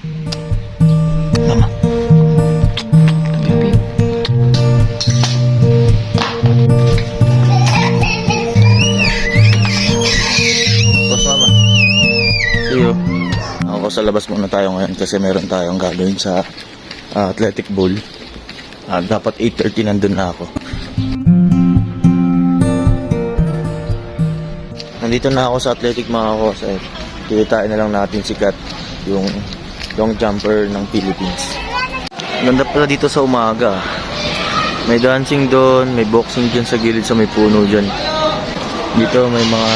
Mama. Baby. Boss mama. See you. Ako sa labas muna tayo ngayon kasi meron tayong gagawin sa athletic bowl. Dapat 8:30 nandun na ako. Nandito na ako sa athletic mga kosa. Kikitain na lang natin si Kat, yung long jumper ng Philippines. Ganda pala dito sa umaga. May dancing doon, may boxing dyan sa gilid sa may puno dyan. Dito may mga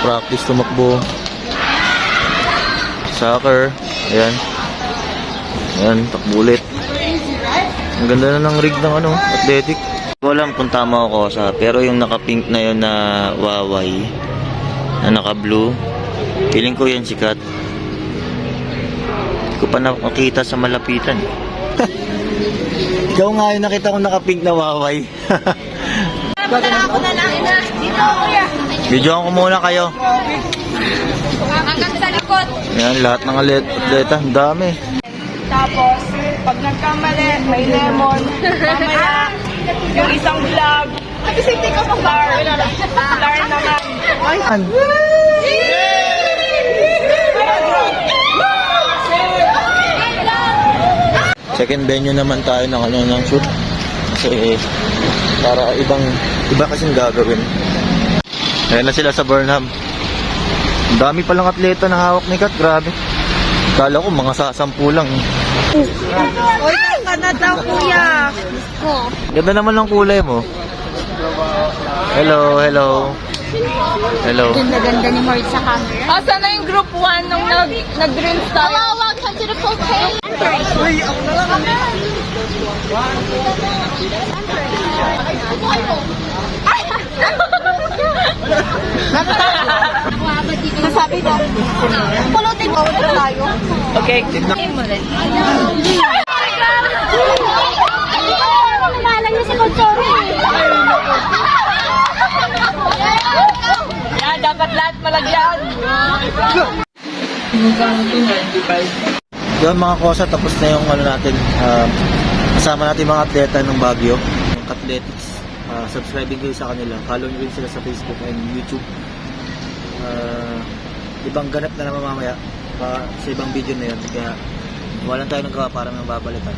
practice tumakbo. Soccer. Ayan. Ayan, takbo ulit. Ang ganda na ng rig ng athletic. Hindi ko alam kung tama ako sa, pero yung naka-pink na yun na Huawei, na naka-blue, feeling ko yan sikat. Hindi ko pa nakakita sa malapitan. Ikaw nga yung nakita ko naka-pink na Huawei. Ako na lang, ina. Dito, kuya. Videoan ko muna kayo. Hanggang sa likod. Ayan, lahat ng atleta, ang dami. Tapos, pag nagkamali, may lemon. Mamaya, yung isang vlog. Nag-isipin ka pa bar. Bar naman. Ayan. Second venue naman tayo ng shoot. Kasi para iba kasing gagawin. Ayan na sila sa Burnham. Ang dami palang atleta na hawak ni Kat, grabe. Kala ko mga sasampu lang. Uy, ka na daw, kuya. Ganda naman ng kulay mo. Hello, hello. Hello. Ganda-ganda ni Mort sa camera. Asa na yung group 1 nung nag-drinks tayo? Welcome to the full page. Uy, ako na lang. Nasabi daw. Pulutin mo na tayo. Okay. Namahalan niya si Conchori. Yan, dapat lahat malagyan. Yun mga kosa, tapos na yung natin. Kasama natin mga atleta ng Baguio, yung Athletics. Subscribing kayo sa kanila. Follow nyo rin sila sa Facebook and YouTube. Ibang ganap na naman mamaya sa ibang video na yun. Kaya walang tayo nagawa para nang babalikan.